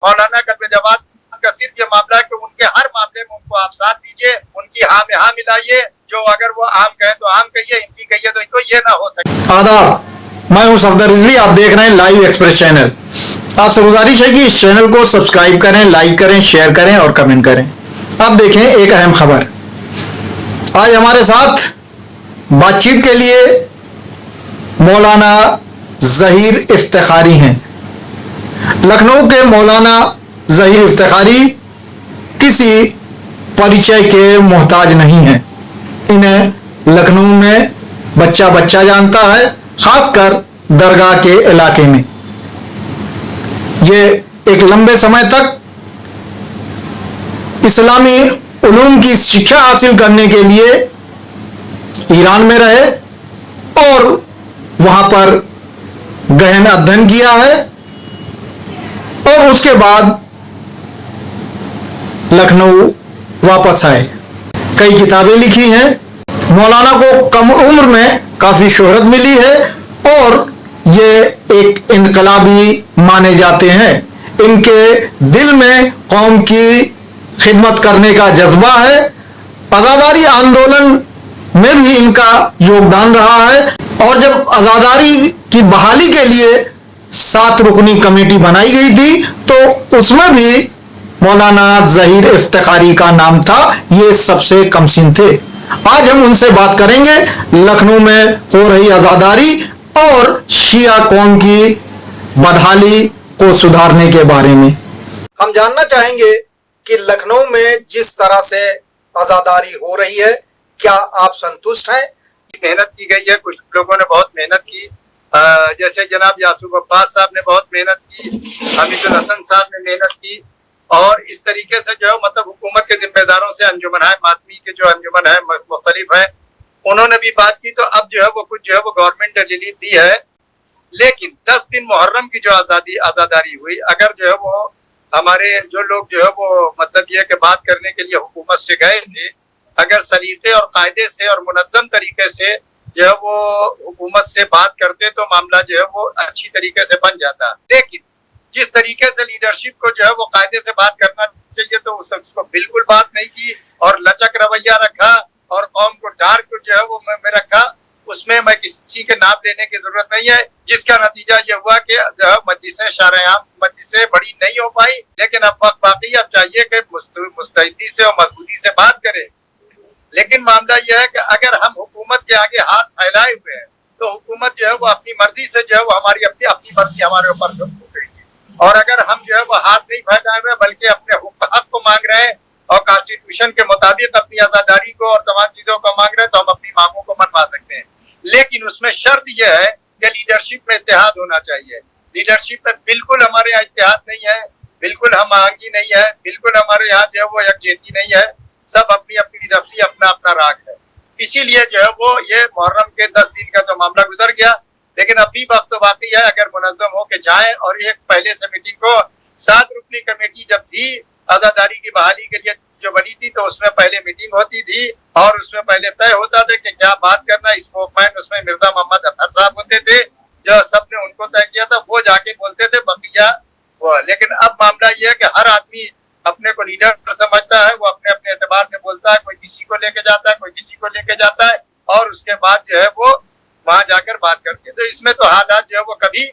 मौलाना कल्बे जवाद का सिर्फ ये मामला है कि उनके हर मामले में उनको आप साथ दीजिए, उनकी हाँ में हाँ मिलाइए। जो अगर वो आम कहे तो आम कहिए, इनकी कहिए तो ये ना हो सके। आदाब, मैं हूं सफदर रिजवी। आप देख रहे हैं लाइव एक्सप्रेस चैनल। आपसे गुजारिश है कि इस चैनल को सब्सक्राइब करें, लाइक करें, शेयर करें और कमेंट करें। अब देखें एक अहम खबर। आज हमारे साथ बातचीत के लिए मौलाना ज़हीर इफ्तिखारी हैं। लखनऊ के मौलाना ज़हीर इफ्तिखारी किसी परिचय के मोहताज नहीं हैं। इन्हें लखनऊ में बच्चा बच्चा जानता है, खासकर दरगाह के इलाके में। ये एक लंबे समय तक इस्लामी उलूम की शिक्षा हासिल करने के लिए ईरान में रहे और वहां पर गहन अध्ययन किया है और उसके बाद लखनऊ वापस आए। कई किताबें लिखी हैं। मौलाना को कम उम्र में काफी शोहरत मिली है और ये एक इनकलाबी माने जाते हैं। इनके दिल में कौम की खिदमत करने का जज्बा है। आज़ादारी आंदोलन में भी इनका योगदान रहा है और जब आज़ादारी की बहाली के लिए 7 रुकनी कमेटी बनाई गई थी तो उसमें भी मौलाना ज़हीर इफ्तिखारी का नाम था। ये सबसे कमसिन थे। आज हम उनसे बात करेंगे लखनऊ में हो रही आज़ादारी और शिया कौम की बदहाली को सुधारने के बारे में। हम जानना चाहेंगे कि लखनऊ में जिस तरह से आज़ादारी हो रही है, क्या आप संतुष्ट हैं? मेहनत की गई है, कुछ लोगों ने बहुत मेहनत की, जैसे जनाब यासूब अब्बास साहब ने बहुत मेहनत की, हमीदुल हसन साहब ने मेहनत की और इस तरीके से जो है मतलब हुकूमत के जिम्मेदारों से अंजुमन है मातमी के जो अंजुमन है मुख्तलिफ है, उन्होंने भी बात की। तो अब जो है वो कुछ जो है वो गवर्नमेंट ने रिलीफ दी है। लेकिन 10 दिन मुहर्रम की जो आज़ादारी हुई, अगर जो है वो हमारे जो लोग जो है वो मतलब ये कि बात करने के लिए हुकूमत से गए थे, अगर सलीके और कायदे से और मुनज़्ज़म तरीके से जो है वो हुकूमत से बात करते तो मामला जो है वो अच्छी तरीके से बन जाता। लेकिन जिस तरीके से लीडरशिप को जो है वो कायदे से बात करना चाहिए तो उसको बिल्कुल बात नहीं की और लचक रवैया रखा और कौम को डार्क जो है वो में रखा। उसमें मैं किसी के नाम लेने की जरूरत नहीं है, जिसका नतीजा ये हुआ कि जो है मजलिसें शारयाम मजलिसें बड़ी नहीं हो पाई। लेकिन अब वक्त बाकी, अब चाहिए कि मुस्तैदी से और मजबूती से बात करें। लेकिन मामला यह है कि अगर हम हुकूमत के आगे हाथ फैलाए हुए हैं तो हुकूमत जो है वो अपनी मर्जी से जो है वो हमारी अपनी मर्जी हमारे ऊपर थोपेगी। और अगर हम जो है वो हाथ नहीं फैलाए हुए बल्कि अपने हक को मांग रहे हैं और कॉन्स्टिट्यूशन के मुताबिक अपनी आज़ादारी को और तमाम चीजों को मांग रहे हैं तो हम अपनी मांगों को मनवा सकते हैं। लेकिन उसमें शर्त यह है कि लीडरशिप में इत्तेहाद होना चाहिए। लीडरशिप में बिल्कुल हमारे यहाँ इत्तेहाद नहीं है, बिल्कुल हम आहंगी नहीं है, बिल्कुल हमारे यहाँ जो है वो यकजहती नहीं है। सब अपनी अपनी रफी अपना अपना राग है। इसीलिए जो है वो ये मुहर्रम के 10 दिन का तो मामला गुजर गया, लेकिन अभी वक्त तो बाकी है। अगर मुनज़्ज़म हो के जाए और एक पहले से मीटिंग को 7 रुकनी कमेटी जब थी आज़ादारी की बहाली के लिए जो बनी थी तो उसमें पहले मीटिंग होती थी और उसमें पहले तय होता था कि क्या बात करना। स्पोकमैन उसमें मिर्जा मोहम्मद अतहर साहब होते थे, जो सबने उनको तय किया था, वो जाके बोलते थे बकिया वो। लेकिन अब मामला ये है कि हर आदमी अपने को लीडर समझता है, वो अपने अपने एतबार से बोलता है, कोई किसी को लेके जाता है, कोई किसी को लेके जाता है और उसके बाद जो है वो वहां जाकर बात करते हैं। तो इसमें तो हालात जो है वो कभी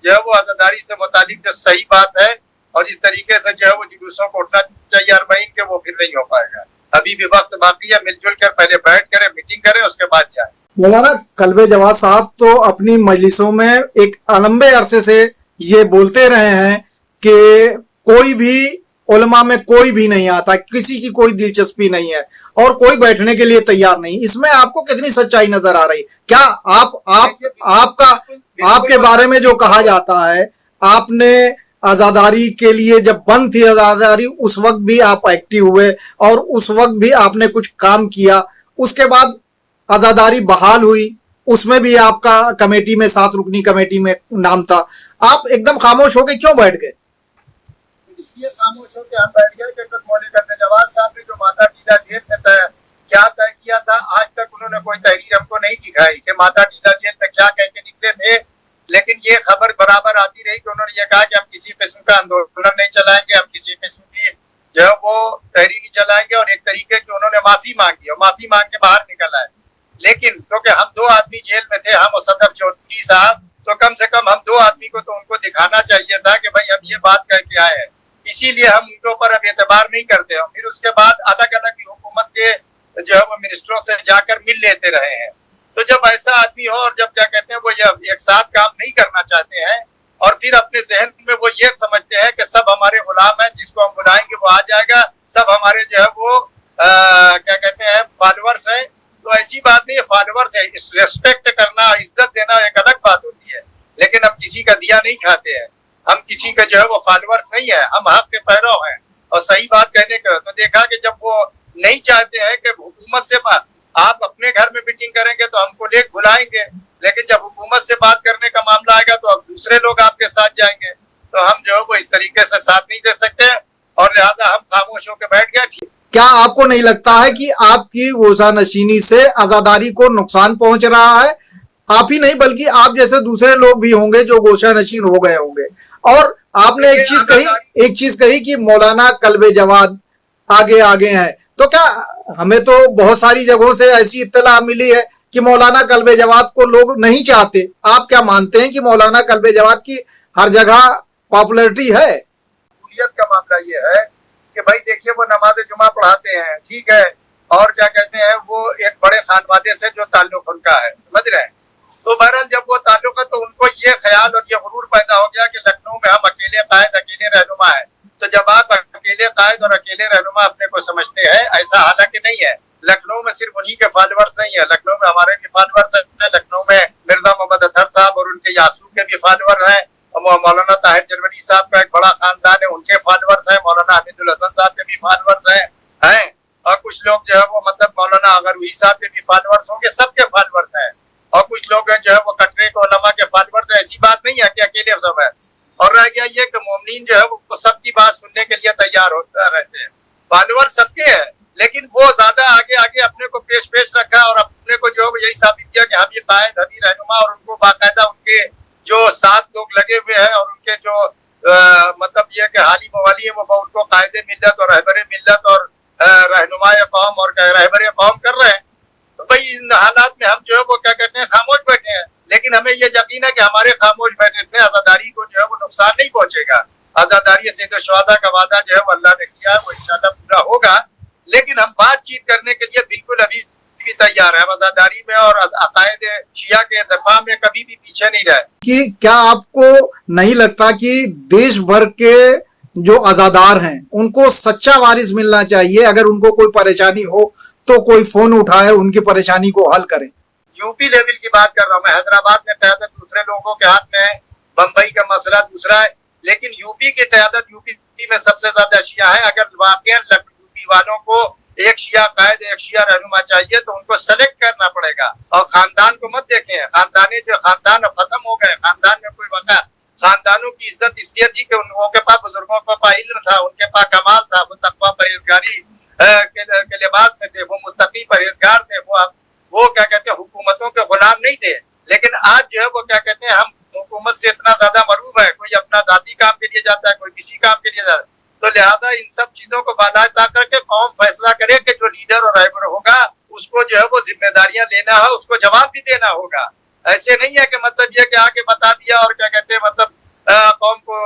जो है वो आज़ादारी से मुतालिक जो सही बात है और इस तरीके से जो है वो जुलूसों को उठना चाहिए अरबईन के, वो फिर नहीं हो पाएगा। अभी भी वक्त बाकी है, मिलजुल कर पहले बैठ करें, मीटिंग करें, उसके बाद जाए। मौलाना कल्बे जवाद साहब तो अपनी मजलिसों में एक लंबे अरसे से ये बोलते रहे हैं कि कोई भी उलमा में कोई भी नहीं आता, किसी की कोई दिलचस्पी नहीं है और कोई बैठने के लिए तैयार नहीं। इसमें आपको कितनी सच्चाई नजर आ रही? क्या आपके बारे में जो कहा जाता है, आपने आज़ादारी के लिए जब बंद थी आज़ादारी उस वक्त भी आप एक्टिव हुए और उस वक्त भी आपने कुछ काम किया, उसके बाद आज़ादारी बहाल हुई, उसमें भी आपका कमेटी में 7 रुकनी कमेटी में नाम था। आप एकदम खामोश होके क्यों बैठ गए? इसलिए खामोश होकर हम बैठ गए कि मौलाना जवाद साहब ने जो माता टीला जेल में क्या तय किया था, आज तक उन्होंने कोई तहरीर हमको नहीं दिखाई कि माता टीला जेल में क्या कह के निकले थे। लेकिन लेकिन ये खबर बराबर आती रही कि उन्होंने ये कहा कि हम किसी किस्म का आंदोलन नहीं चलाएंगे, हम किसी किस्म की जो है वो तहरीर नहीं चलाएंगे, और एक तरीके की उन्होंने माफी मांगी और माफी मांग के बाहर निकल आए। लेकिन क्योंकि हम 2 आदमी जेल में थे, हम और सदर चौधरी साहब, तो कम से कम हम 2 आदमी को तो उनको दिखाना चाहिए था कि भाई हम ये बात कह के आए हैं, इसीलिए हम उनके ऊपर अब एतबार नहीं करते हैं। फिर उसके बाद अलग अलग हुकूमत के जो है वो मिनिस्टरों से जाकर मिल लेते रहे हैं। तो जब ऐसा आदमी हो और जब क्या कहते हैं वो एक साथ काम नहीं करना चाहते हैं और फिर अपने जहन में वो ये समझते हैं कि सब हमारे गुलाम है, जिसको हम बुलाएंगे वो आ जाएगा, सब हमारे जो है वो क्या कहते हैं फॉलोअर्स हैं, तो ऐसी बात नहीं है। फॉलोअर्स है, रिस्पेक्ट करना, इज्जत देना एक अलग बात होती है, लेकिन हम किसी का दिया नहीं खाते हैं, हम किसी का जो है वो फॉलोअर्स नहीं है, हम हक के पैरव हैं। और सही बात कहने का तो देखा कि जब वो नहीं चाहते हैं कि हुकूमत से आप अपने घर में मीटिंग करेंगे तो हमको ले बुलाएंगे, लेकिन जब हुकूमत से बात करने का मामला आएगा तो अब दूसरे लोग आपके साथ जाएंगे, तो हम जो है वो इस तरीके से साथ नहीं दे सकते और लिहाजा हम खामोश होकर बैठ गए। ठीक, क्या आपको नहीं लगता है कि आपकी गोशानशीनी से आजादारी को नुकसान पहुंच रहा है? आप ही नहीं बल्कि आप जैसे दूसरे लोग भी होंगे जो गोशानशीन हो गए होंगे। और आपने एक चीज कही कि मौलाना कल्बे जवाद आगे आगे हैं, तो क्या हमें तो बहुत सारी जगहों से ऐसी इत्तला मिली है कि मौलाना कल्बे जवाद को लोग नहीं चाहते। आप क्या मानते हैं कि मौलाना कल्बे जवाद की हर जगह पॉपुलैरिटी है? का मामला ये है कि भाई देखिए वो नमाज जुमा पढ़ाते हैं, ठीक है, और क्या कहते हैं वो एक बड़े खानवादे से जो ताल्लुक उनका है, समझ रहे हैं। तो बहरहाल जब वो ताल्लुक है तो उनको ये ख्याल और ये गुरूर पैदा हो गया कि लखनऊ में हम अकेले कायद, अकेले रहनुमा है। तो जब आप अकेले कायद और अकेले रहनुमा अपने को समझते हैं, ऐसा हालांकि नहीं है। लखनऊ में सिर्फ उन्हीं के फॉलोअर्स नहीं है, लखनऊ में हमारे भी फॉलोअर्स हैं, लखनऊ में मिर्जा मोहम्मद अतहर साहब और उनके यासूर के भी फॉलोअर हैं, मौलाना ताहिर जरवनी साहब का एक बड़ा खानदान है, उनके फॉलोअर्स हैं, मौलाना हमीदुल हसन साहब के भी फॉलोअर्स हैं, और कुछ लोग जो है वो मतलब मौलाना अगरवी साहब के भी फॉलोअर्स होंगे, सबके फॉलोअर्स हैं, और कुछ लोग जो है वो कटरे के उलमा के फॉलोअर्स हैं। ऐसी बात नहीं है कि अकेले सब है। और रह गया ये कि मोमिनीन जो है वो सबकी बात सुनने के लिए तैयार होता रहते हैं, फॉलोअर्स सबके हैं, लेकिन वो ज्यादा आगे आगे अपने को पेश रखा और अपने को जो है यही साबित किया कि हम ये कायद, हम ये रहनुमा, और उनको बाकायदा उनके जो 7 लोग लगे हुए हैं और उनके जो मतलब ये कि हाली मवाली है वो उनको कायदे मिल्लत और रहबरे मिल्लत और रहनुमाए कौम और रहबरे कौम कर रहे हैं। तो भाई इन हालात में हम जो है वो क्या कहते हैं खामोश बैठे हैं, लेकिन हमें ये यकीन है कि हमारे खामोश बैठने से आजादारी को जो है वो नुकसान नहीं पहुंचेगा। आजादारी सैयद शुहदा का वादा जो है वो अल्लाह ने किया है, वो इंशाल्लाह पूरा होगा, लेकिन हम बातचीत करने के लिए बिल्कुल अभी भी तैयार है। आजादारी में और अकायद शिया के दफा में कभी भी पीछे नहीं रहे। कि क्या आपको नहीं लगता कि देश भर के जो आजादार हैं उनको सच्चा वारिस मिलना चाहिए? अगर उनको कोई परेशानी हो तो कोई फोन उठाए, उनकी परेशानी को हल करें। यूपी लेवल की बात कर रहा हूँ मैं, हैदराबाद में क़यादत दूसरे लोगों के हाथ में है, बम्बई का मसला दूसरा है, लेकिन यूपी की क़यादत यूपी में सबसे ज्यादा शिया है। अगर वाकई यूपी वालों को एक शिया कायद, एक शिया रहनुमा चाहिए तो उनको सेलेक्ट करना पड़ेगा। और खानदान को मत देखें, खानदानी जो खानदान खत्म हो गए, खानदान में कोई वक़ा, खानदानों की इज्जत इसलिए थी कि उनके पास बुजुर्गों के पास इल्म था, उनके पास कमाल था, वो तकवा परहेजगारी के लिबास में थे, वो मुत्तकी परहेजगार थे, वो क्या कहते हैं हुकूमतों के गुलाम नहीं थे। लेकिन आज जो है वो क्या कहते हैं हम हुकूमत से इतना ज्यादा मरूब है, कोई अपना जाती काम के लिए जाता है, कोई किसी काम के लिए जाता है, तो लिहाजा इन सब चीजों को बालाता करके कौम फैसला करे कि जो लीडर और रहबर होगा उसको जो है वो जिम्मेदारियां लेना है, उसको जवाब भी देना होगा। ऐसे नहीं है कि मतलब ये कि आके बता दिया और क्या कहते हैं मतलब कौम को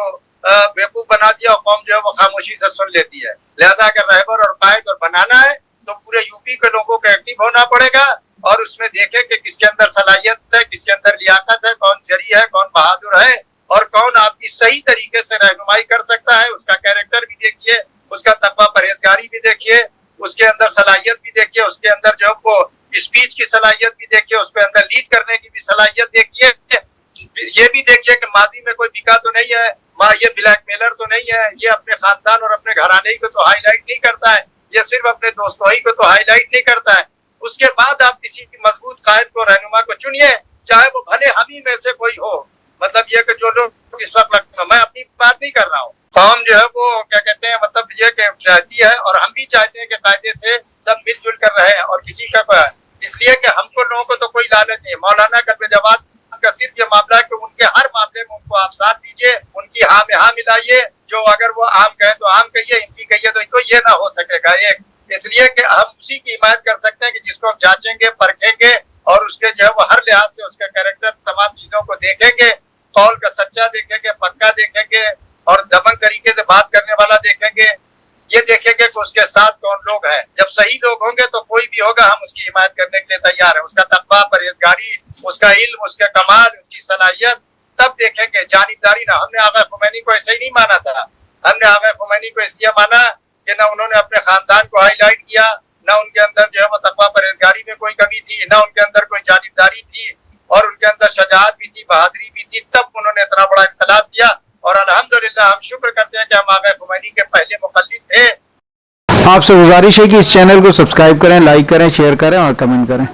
बेवकूफ बना दिया और कौम जो है वो खामोशी से सुन लेती है। लिहाजा अगर रहबर और कायद और बनाना है तो पूरे यूपी के लोगों को एक्टिव होना पड़ेगा और उसमें देखें कि किसके अंदर सलाहियत है, किसके अंदर लियाकत है, कौन जरी है, कौन बहादुर है और कौन आपकी सही तरीके से रहनुमाई कर सकता है। उसका कैरेक्टर भी देखिए, उसका तकवा परहेजगारी भी देखिए, उसके अंदर सलाहियत भी देखिए, उसके अंदर जो वो स्पीच की सलाहियत भी देखिए, उसके अंदर लीड करने की भी सलाहियत देखिए। ये भी देखिए कि माजी में कोई बिका तो नहीं है, ये ब्लैकमेलर तो नहीं है, ये अपने खानदान और अपने घराने को तो हाईलाइट नहीं करता है, ये सिर्फ अपने दोस्तों ही को तो हाईलाइट नहीं करता है। उसके बाद आप किसी मजबूत कायद को, रहनुमा को चुनिए, चाहे वो भले हम ही में से कोई हो। मतलब ये कि जो लोग इस वक्त लगता, मैं अपनी बात नहीं कर रहा हूँ, कौम जो है वो क्या कहते हैं मतलब ये कि चाहती है और हम भी चाहते हैं कि कायदे से सब मिलजुल कर रहे हैं और किसी का इसलिए कि हमको लोगों को तो कोई लालच नहीं है। मौलाना कल्बे जवाद का सिर्फ ये मामला है कि उनके हर मामले में उनको आप साथ दीजिए, उनकी हाँ में हाँ मिलाइए। जो अगर वो आम कहे तो आम कहिए, इनकी कहिए तो ये ना हो सकेगा। एक इसलिए कि हम उसी की हिमायत कर सकते हैं कि जिसको हम जांचेंगे, परखेंगे और उसके जो है वो हर लिहाज से उसके कैरेक्टर तमाम चीजों को देखेंगे, कौल का सच्चा देखेंगे, पक्का देखेंगे और दमन तरीके से बात करने वाला देखेंगे। ये देखेंगे कि उसके साथ कौन लोग हैं। जब सही लोग होंगे तो कोई भी होगा, हम उसकी हिमायत करने के लिए तैयार है। उसका तकवा, परहेजगारी, उसका इल्म, उसके कमाल, उसकी सलाहियत तब देखेंगे, जानिबदारी ना। हमने आगा खुमैनी को ऐसे ही नहीं माना था। हमने आगा खुमैनी को इसलिए माना कि ना उन्होंने अपने खानदान को हाईलाइट किया, ना उनके अंदर जो है वो तकवा परहेजगारी में कोई कमी थी, ना उनके अंदर कोई जानिबदारी थी और उनके अंदर शजाअत भी थी, बहादुरी भी थी। तब उन्होंने इतना बड़ा इख्तिलाफ किया और अल्हम्दुलिल्लाह हम शुक्र करते हैं कि हम आगा खुमैनी के पहले मुक़ल्लिद थे। आपसे गुजारिश है कि इस चैनल को सब्सक्राइब करें, लाइक करें, शेयर करें और कमेंट करें।